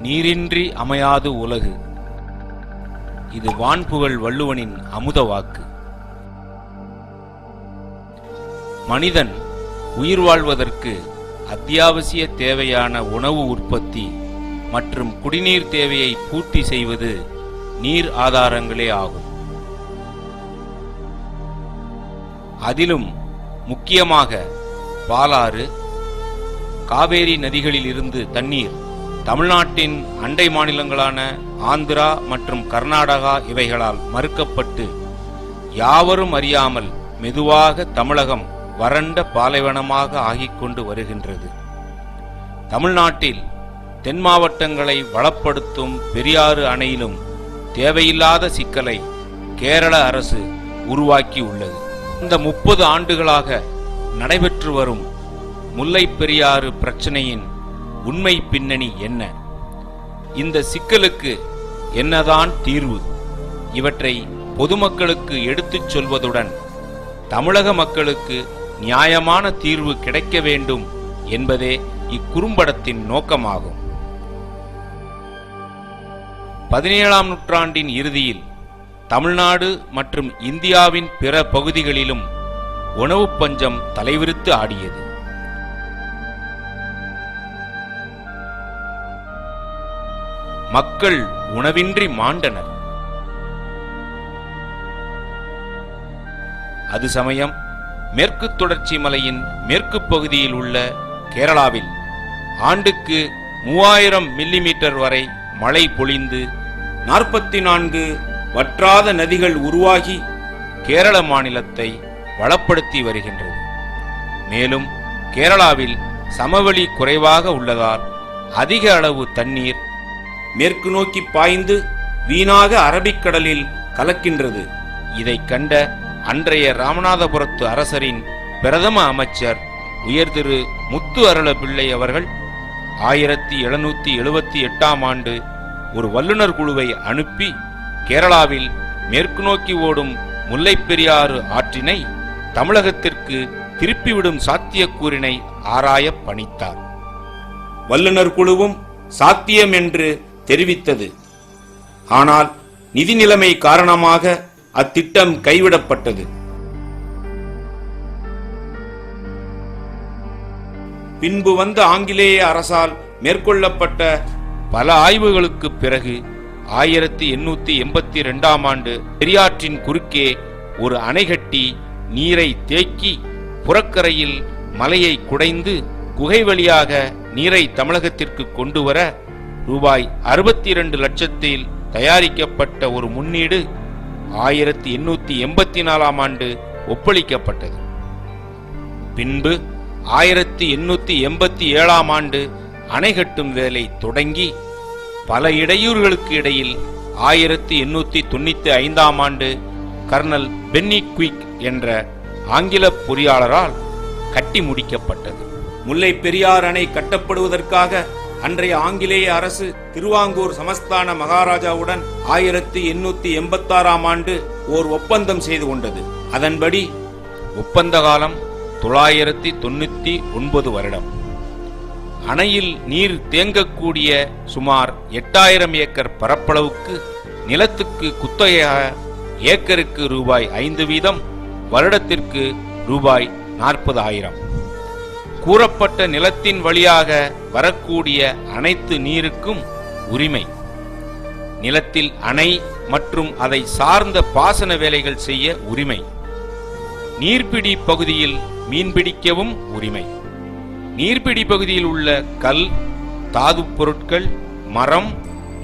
நீரின்றி அமையாது உலகு. இது வான்புகழ் வள்ளுவனின் அமுத வாக்கு. மனிதன் உயிர் வாழ்வதற்கு அத்தியாவசிய தேவையான உணவு உற்பத்தி மற்றும் குடிநீர் தேவையை பூர்த்தி செய்வது நீர் ஆதாரங்களே ஆகும். அதிலும் முக்கியமாக பாலாறு, காவேரி நதிகளில் இருந்து தண்ணீர் தமிழ்நாட்டின் அண்டை மாநிலங்களான ஆந்திரா மற்றும் கர்நாடகா இவைகளால் மறுக்கப்பட்டு யாவரும் அறியாமல் மெதுவாக தமிழகம் வறண்ட பாலைவனமாக ஆகிக்கொண்டு வருகின்றது. தமிழ்நாட்டில் தென் மாவட்டங்களை வளப்படுத்தும் பெரியாறு அணையிலும் தேவையில்லாத சிக்கலை கேரள அரசு உருவாக்கி உள்ளது. இந்த 30 ஆண்டுகளாக நடைபெற்று வரும் முல்லை பெரியாறு பிரச்சனையின் உண்மை பின்னணி என்ன? இந்த சிக்கலுக்கு என்னதான் தீர்வு? இவற்றை பொதுமக்களுக்கு எடுத்துச் சொல்வதுடன் தமிழக மக்களுக்கு நியாயமான தீர்வு கிடைக்க வேண்டும் என்பதே இக்குறும்படத்தின் நோக்கமாகும். 17ஆம் நூற்றாண்டின் இறுதியில் தமிழ்நாடு மற்றும் இந்தியாவின் பிற பகுதிகளிலும் உணவு பஞ்சம் தலைவிரித்து ஆடியது. மக்கள் உணவின்றி மாண்டனர். அது சமயம் மேற்கு தொடர்ச்சி மலையின் மேற்கு பகுதியில் உள்ள கேரளாவில் ஆண்டுக்கு 3000 மில்லிமீட்டர் வரை மழை பொழிந்து 44 வற்றாத நதிகள் உருவாகி கேரள மாநிலத்தை வளப்படுத்தி வருகின்றது. மேலும் கேரளாவில் சமவெளி குறைவாக உள்ளதால் அதிக அளவு தண்ணீர் மேற்கு நோக்கி பாய்ந்து வீணாக அரபிக்கடலில் கலக்கின்றது. இதை கண்ட அன்றைய ராமநாதபுரத்து அரசரின் பிரதம அமைச்சர் உயர் திரு முத்து அருள பிள்ளை அவர்கள் 1778ஆம் ஆண்டு ஒரு வல்லுநர் குழுவை அனுப்பி கேரளாவில் மேற்கு நோக்கி ஓடும் முல்லை பெரியாறு ஆற்றினை தமிழகத்திற்கு திருப்பிவிடும் சாத்தியக்கூறினை ஆராய பணித்தார். வல்லுநர் குழுவும் சாத்தியம் என்று தெரிவித்தது. ஆனால் நிதி நிலைமை காரணமாக அத்திட்டம் கைவிடப்பட்டது. பின்பு வந்த ஆங்கிலேய அரசால் மேற்கொள்ளப்பட்ட பல ஆய்வுகளுக்கு பிறகு 1882ஆம் ஆண்டு பெரியாற்றின் குறுக்கே ஒரு அணை கட்டி நீரை தேக்கி புறக்கரையில் மலையை குடைந்து குகை வழியாக நீரை தமிழகத்திற்கு கொண்டு வர ரூபாய் 62 லட்சத்தில் தயாரிக்கப்பட்ட ஒரு முன்னீடு 1884ஆம் ஆண்டு ஒப்பளிக்கப்பட்டது. பின்பு 1887ஆம் ஆண்டு அணை கட்டும் வேலை தொடங்கி பல இடையூறுகளுக்கு இடையில் 1895ஆம் ஆண்டு கர்னல் பென்னி குயிக் என்ற ஆங்கில பொறியாளரால் கட்டி முடிக்கப்பட்டது. முல்லை பெரியாறு அணை கட்டப்படுவதற்காக அன்றைய ஆங்கிலேய அரசு திருவாங்கூர் சமஸ்தான மகாராஜாவுடன் 1886ஆம் ஆண்டு ஓர் ஒப்பந்தம் செய்து கொண்டது. அதன்படி ஒப்பந்த காலம் 999 வருடம். அணையில் நீர் தேங்கக்கூடிய சுமார் 8000 ஏக்கர் பரப்பளவுக்கு நிலத்துக்கு குத்தகையாக ஏக்கருக்கு ரூபாய் 5 வீதம், வருடத்திற்கு ரூபாய் 40,000. கூறப்பட்ட நிலத்தின் வழியாக வரக்கூடிய அனைத்து நீருக்கும் உரிமை. நிலத்தில் அணை மற்றும் அதை சார்ந்த பாசன வேலைகள் செய்ய உரிமை. நீர்பிடி பகுதியில் மீன்பிடிக்கவும் உரிமை. நீர்பிடி பகுதியில் உள்ள கல், தாது பொருட்கள், மரம்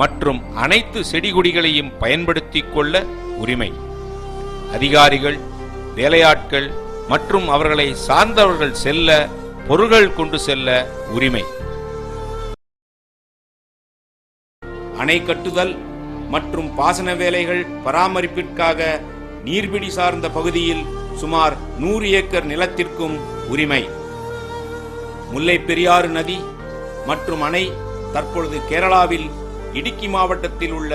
மற்றும் அனைத்து செடிகொடிகளையும் பயன்படுத்திக் கொள்ள உரிமை. அதிகாரிகள், வேலையாட்கள் மற்றும் அவர்களை சார்ந்தவர்கள் செல்ல, பொருள்கள் கொண்டு செல்ல உரிமை. அணை கட்டுதல் மற்றும் பாசன வேலைகள் பராமரிப்பிற்காக நீர்பிடி சார்ந்த பகுதியில் சுமார் 100 ஏக்கர் நிலத்திற்கும் உரிமை. முல்லை பெரியாறு நதி மற்றும் அணை தற்பொழுது கேரளாவில் இடுக்கி மாவட்டத்தில் உள்ள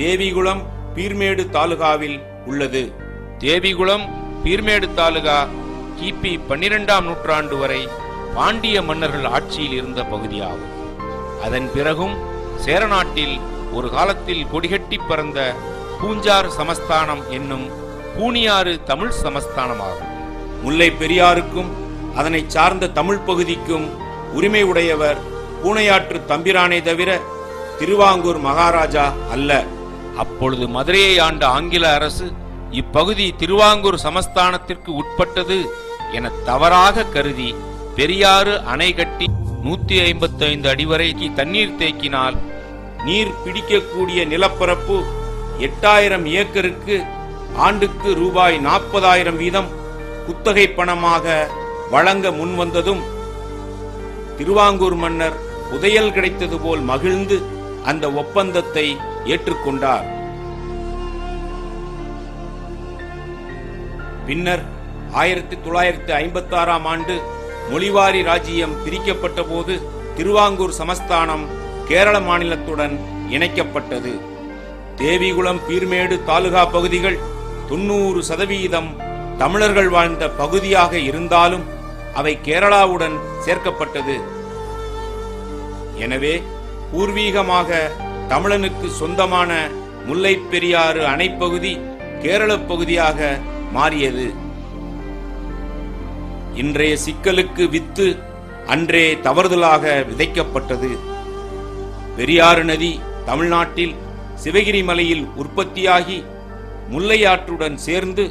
தேவிகுளம் பீர்மேடு தாலுகாவில் உள்ளது. தேவிகுளம் பீர்மேடு தாலுகா கிபி 12ஆம் நூற்றாண்டு வரை பாண்டிய மன்னர்கள் ஆட்சியில் இருந்த பகுதியாகும். அதன் பிறகும் சேரநாட்டில் ஒரு காலத்தில் கொடிகட்டி பறந்த பூஞ்சார் சமஸ்தானம் என்னும் பூனியாறு தமிழ் சமஸ்தானமாகும். முல்லை பெரியாருக்கும் அதனை சார்ந்த தமிழ் பகுதிக்கும் உரிமை உடையவர் பூனையாற்று தம்பிரானே தவிர திருவாங்கூர் மகாராஜா அல்ல. அப்பொழுது மதுரையை ஆண்ட ஆங்கில அரசு இப்பகுதி திருவாங்கூர் சமஸ்தானத்திற்கு உட்பட்டது என தவறாக கருதி பெரியாறு அணை கட்டி 155 அடி வரை தண்ணீர் தேக்கினால் நீர் பிடிக்கக்கூடிய நிலப்பரப்பு 8000 ஏக்கருக்கு ஆண்டுக்கு ரூபாய் 40,000 வீதம் குத்தகை பணமாக வழங்க முன்வந்ததும் திருவாங்கூர் மன்னர் புதையல் கிடைத்தது போல் மகிழ்ந்து அந்த ஒப்பந்தத்தை ஏற்றுக்கொண்டார். பின்னர் 1956ஆம் ஆண்டு மொழிவாரி ராஜ்யம் பிரிக்கப்பட்ட போது திருவாங்கூர் சமஸ்தானம் கேரள மாநிலத்துடன் இணைக்கப்பட்டது. தேவிகுளம் பீர்மேடு தாலுகா பகுதிகள் 90% தமிழர்கள் வாழ்ந்த பகுதியாக இருந்தாலும் அவை கேரளாவுடன் சேர்க்கப்பட்டது. எனவே பூர்வீகமாக தமிழனுக்கு சொந்தமான முல்லை பெரியாறு அணைப்பகுதி கேரள பகுதியாக மாறியது. இன்றைய சிக்கலுக்கு வித்து அன்றே தவறுதலாக விதைக்கப்பட்டது. பெரியாறு நதி தமிழ்நாட்டில் சிவகிரி மலையில் உற்பத்தியாகி முல்லையாற்றுடன் சேர்ந்து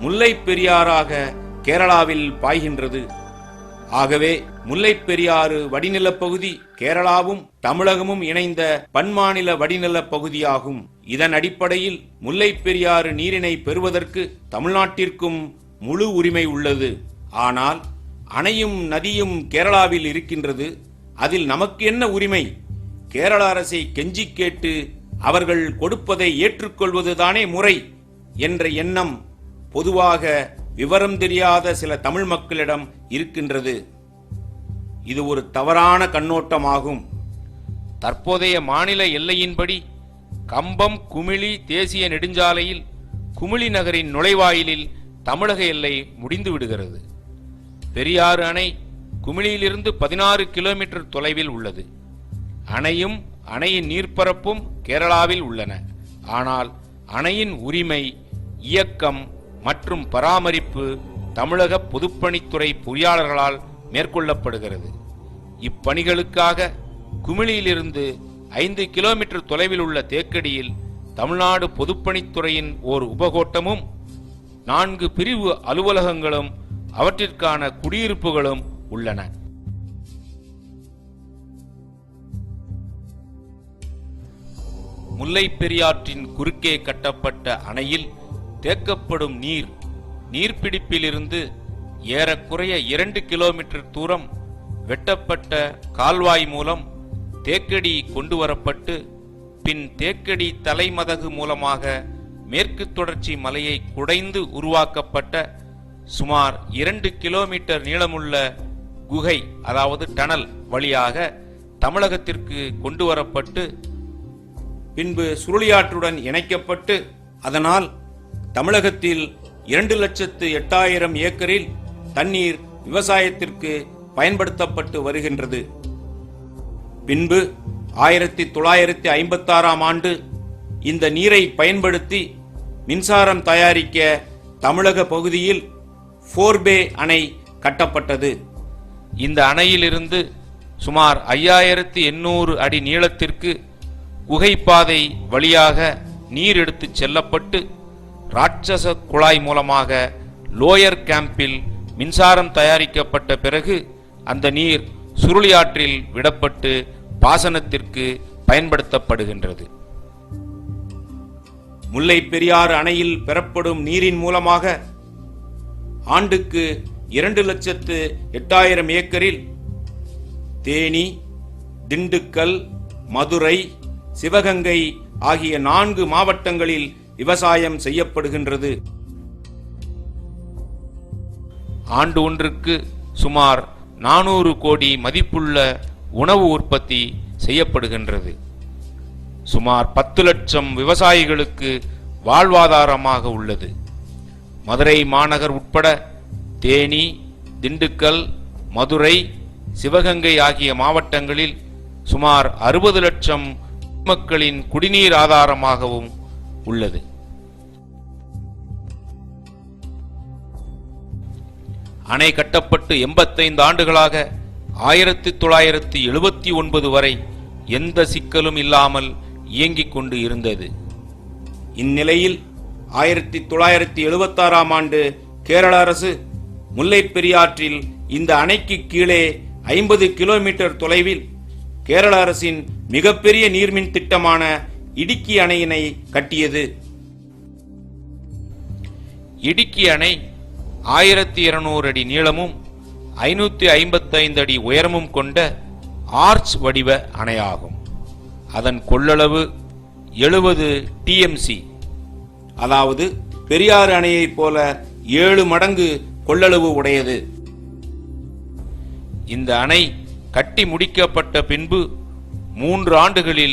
முல்லை பெரியாறாக கேரளாவில் பாய்கின்றது. ஆகவே முல்லை பெரியாறு வடிநிலப் பகுதி கேரளாவும் தமிழகமும் இணைந்த பன்மாநில வடிநிலப் பகுதியாகும். இதன் அடிப்படையில் முல்லை பெரியாறு நீரினை பெறுவதற்கு தமிழ்நாட்டிற்கும் முழு உரிமை உள்ளது. ஆனால் அணையும் நதியும் கேரளாவில் இருக்கின்றது. அதில் நமக்கு என்ன உரிமை? கேரள அரசை கெஞ்சி கேட்டு அவர்கள் கொடுப்பதை ஏற்றுக்கொள்வதுதானே முறை என்ற எண்ணம் பொதுவாக விவரம் தெரியாத சில தமிழ் மக்களிடம் இருக்கின்றது. இது ஒரு தவறான கண்ணோட்டமாகும். தற்போதைய மாநில எல்லையின்படி கம்பம் குமிளி தேசிய நெடுஞ்சாலையில் குமிளி நகரின் நுழைவாயிலில் தமிழக எல்லை முடிந்து விடுகிறது. பெரியாறு அணை குமிளியிலிருந்து 16 கிலோமீட்டர் தொலைவில் உள்ளது. அணையும் அணையின் நீர்ப்பரப்பும் கேரளாவில் உள்ளன. ஆனால் அணையின் உரிமை, இயக்கம் மற்றும் பராமரிப்பு தமிழக பொதுப்பணித்துறை பொறியாளர்களால் மேற்கொள்ளப்படுகிறது. இப்பணிகளுக்காக குமிளியிலிருந்து 5 கிலோமீட்டர் தொலைவில் உள்ள தேக்கடியில் தமிழ்நாடு பொதுப்பணித்துறையின் ஓர் உபகோட்டமும் 4 பிரிவு அலுவலகங்களும் அவற்றிற்கான குடியிருப்புகளும் உள்ளன. முல்லை பெரியாற்றின் குறுக்கே கட்டப்பட்ட அணையில் தேக்கப்படும் நீர்பிடிப்பிலிருந்து ஏறக்குறைய 2 கிலோமீட்டர் தூரம் வெட்டப்பட்ட கால்வாய் மூலம் தேக்கடி கொண்டு வரப்பட்டு பின் தேக்கடி தலைமதகு மூலமாக மேற்கு தொடர்ச்சி மலையை குடைந்து உருவாக்கப்பட்ட சுமார் 2 கிலோமீட்டர் நீளமுள்ள குகை அதாவது டனல் வழியாக தமிழகத்திற்கு கொண்டு வரப்பட்டு பின்பு சுருளியாற்றுடன் இணைக்கப்பட்டு அதனால் தமிழகத்தில் 2,08,000 ஏக்கரில் தண்ணீர் விவசாயத்திற்கு பயன்படுத்தப்பட்டு வருகின்றது. பின்பு 1956ஆம் ஆண்டு இந்த நீரை பயன்படுத்தி மின்சாரம் தயாரிக்க தமிழக பகுதியில் போர்பே அணை கட்டப்பட்டது. இந்த அணையிலிருந்து சுமார் 5800 அடி நீளத்திற்கு குகைப்பாதை வழியாக நீர் எடுத்து செல்லப்பட்டு ராட்சச குழாய் மூலமாக லோயர் கேம்பில் மின்சாரம் தயாரிக்கப்பட்ட பிறகு அந்த நீர் சுருளியாற்றில் விடப்பட்டு பாசனத்திற்கு பயன்படுத்தப்படுகின்றது. முல்லை பெரியாறு அணையில் பெறப்படும் நீரின் மூலமாக ஆண்டுக்கு 2,08,000 ஏக்கரில் தேனி, திண்டுக்கல், மதுரை, சிவகங்கை ஆகிய 4 மாவட்டங்களில் விவசாயம் செய்யப்படுகின்றது. ஆண்டு ஒன்றுக்கு சுமார் 400 கோடி மதிப்புள்ள உணவு உற்பத்தி செய்யப்படுகின்றது. சுமார் 10 லட்சம் விவசாயிகளுக்கு வாழ்வாதாரமாக உள்ளது. மதுரை மாநகர் உட்பட தேனி, திண்டுக்கல், மதுரை, சிவகங்கை ஆகிய மாவட்டங்களில் சுமார் 60 லட்சம் மக்களின் குடிநீர் ஆதாரமாகவும் உள்ளது. அணை கட்டப்பட்டு 85 ஆண்டுகளாக 1979 வரை எந்த சிக்கலும் இல்லாமல் இயங்கிக் கொண்டு இருந்தது. இந்நிலையில் 1976ஆம் ஆண்டு கேரள அரசு முல்லைப் பெரியாற்றில் இந்த அணைக்கு கீழே 50 கிலோமீட்டர் தொலைவில் கேரள அரசின் மிகப்பெரிய நீர்மின் திட்டமான இடுக்கி அணையினை கட்டியது. இடுக்கி அணை 1200 அடி நீளமும் 555 அடி உயரமும் கொண்ட ஆர்ச் வடிவ அணையாகும். அதன் கொள்ளளவு 70 TMC, அதாவது பெரியாறு அணையைப் போல 7 மடங்கு கொள்ளளவு உடையது. இந்த அணை கட்டி முடிக்கப்பட்ட பின்பு 3 ஆண்டுகளில்